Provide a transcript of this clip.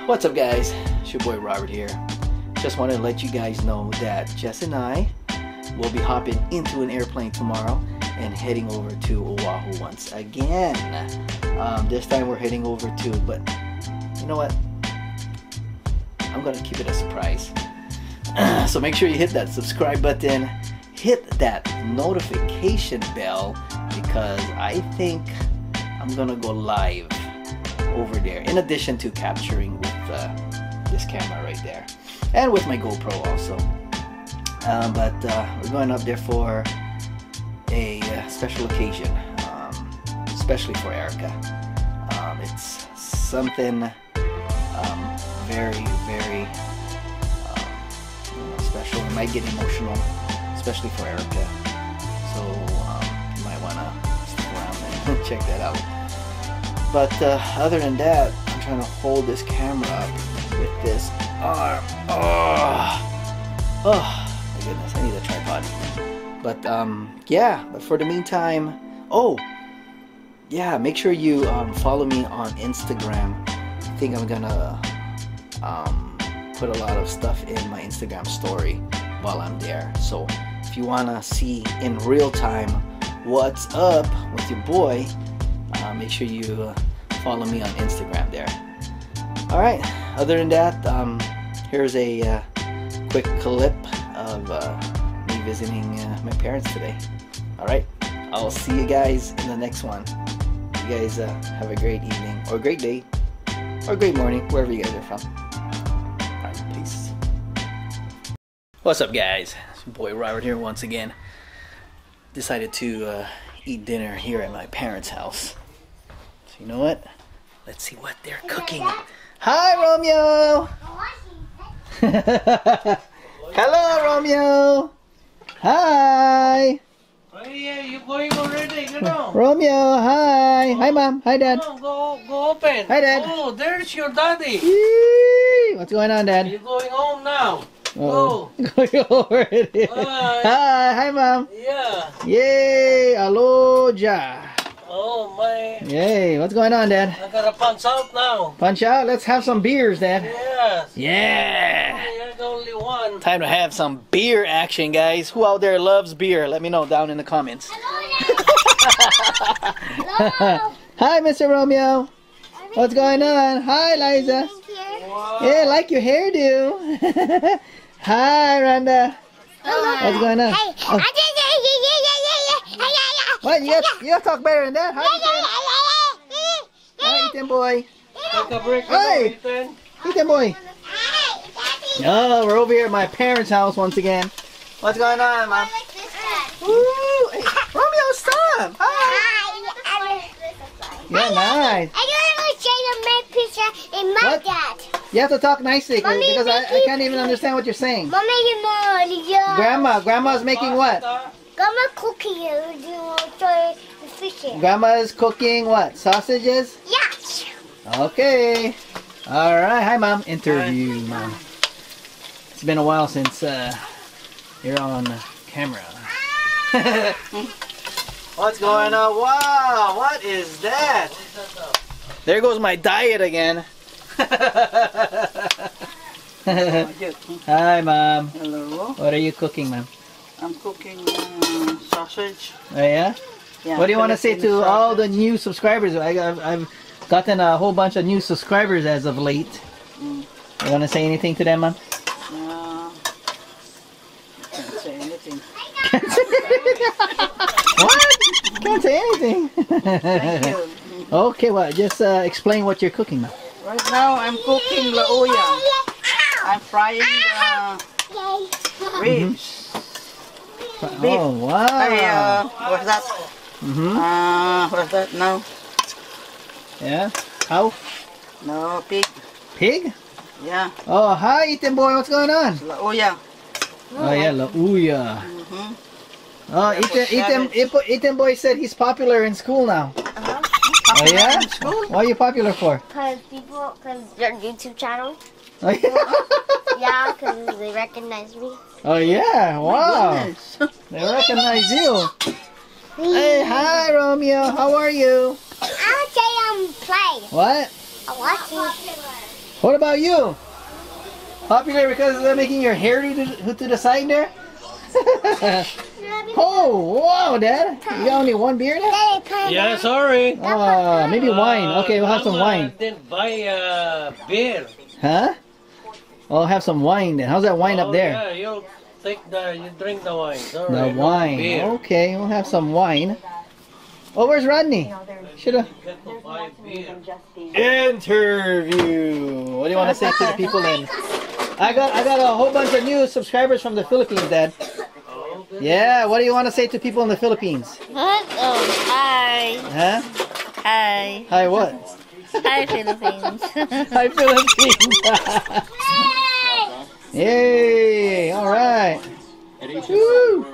What's up, guys? It's your boy Robert here. Just wanted to let you guys know that Jess and I will be hopping into an airplane tomorrow and heading over to Oahu once again. This time we're heading over to, but you know what? I'm gonna keep it a surprise. So make sure you hit that subscribe button, hit that notification bell, because I think I'm gonna go live over there, in addition to capturing with this camera right there and with my GoPro also. But we're going up there for a special occasion, especially for Erica. It's something very, very special. It might get emotional, especially for Erica. So you might want to stick around and check that out. But other than that, I'm trying to hold this camera up with this arm. Oh my goodness, I need a tripod. But yeah, but for the meantime, oh yeah, make sure you follow me on Instagram. I think I'm gonna put a lot of stuff in my Instagram story while I'm there. So if you wanna see in real time what's up with your boy, make sure you follow me on Instagram there. Alright, other than that, here's a quick clip of me visiting my parents today. Alright, I'll see you guys in the next one. You guys have a great evening, or great day, or great morning, wherever you guys are from. Alright, peace. What's up, guys? It's your boy Robert here once again. Decided to eat dinner here at my parents' house. So you know what? Let's see what they're cooking. Hi, Romeo! Hello, Romeo! Hi! Oh yeah, you're going already, you know. Romeo, hi! Hi, Mom. Hi, Dad. Oh, go open. Hi, Dad. Oh, there's your daddy. Yee! What's going on, Dad? You're going home now. Oh. Go. Going already. Bye. Hi, hi, Mom. Yeah. Yay! Aloha! Oh, my. Yay! What's going on, Dad? I gotta punch out now. Punch out? Let's have some beers, Dad. Yes. Yeah! You're the only one. Time to have some beer action, guys. Who out there loves beer? Let me know down in the comments. Hello. Hi, Mr. Romeo. What's going on? Hi, Liza. Wow. Yeah, like your hairdo. Hi, Rhonda. What's going on? Hey. Oh. What? You gotta talk better than that. Hi, Ethan boy. Take a break. Hey. Ethan. Ethan boy. Oh, we're over here at my parents' house once again. What's going on, Mom? Woo! Hey, Romeo, stop! Hi. Yeah, nice. I don't say the main picture in my What? dad. You have to talk nicely Mommy, because I can't even understand what you're saying. Mommy, Grandma's making what? Grandma cooking the fishing. Grandma's cooking what? Sausages? Yes. Okay. All right. Hi, Mom. Interview, Mom. It's been a while since you're on camera. What's going on? Wow, what is that? There goes my diet again. Hi, Mom. Hello. What are you cooking, Mom? I'm cooking sausage. Oh, yeah? Yeah, What do you want to say to Filipino all the sausage. new subscribers? I've gotten a whole bunch of new subscribers as of late. Mm. You want to say anything to them, Mom? Can't say anything. What? Can't say anything. Thank you. Okay, well, just explain what you're cooking, Mom. Right now I'm cooking lauya. I'm frying the ribs. Beef. Oh, wow. What's that? What's that now? Yeah? How? No, pig. Pig? Yeah, Oh, hi, Ethan boy. What's going on? lauya. Oh, yeah, lauya. Mm-hmm. Oh, Ethan boy said he's popular in school now. Oh, yeah? What are you popular for? Because their YouTube channel. Oh, yeah? Yeah, because they recognize me. Oh, yeah. Wow. Goodness. They recognize you. Hey, hi, Romeo. How are you? I would say I'm playing. What? I'm watching. What about you? Popular because they're making your hair to the side there? Oh, wow, Dad. You got only one beer there? Yeah, sorry. Maybe wine. Okay, we'll have some wine. Didn't buy beer. Huh? I'll have some wine then. How's that wine up there? Yeah, you drink the wine. Sorry, The wine. beer. Okay, we'll have some wine. Oh, where's Rodney? Should've. Get to buy beer. Interview. What do you want to say to the people in? I got a whole bunch of new subscribers from the Philippines, Dad. Yeah, what do you want to say to people in the Philippines? What? Oh, hi. Huh? Hi. Hi what? Hi, Philippines. Hi Philippines. Yay! All right. Woo.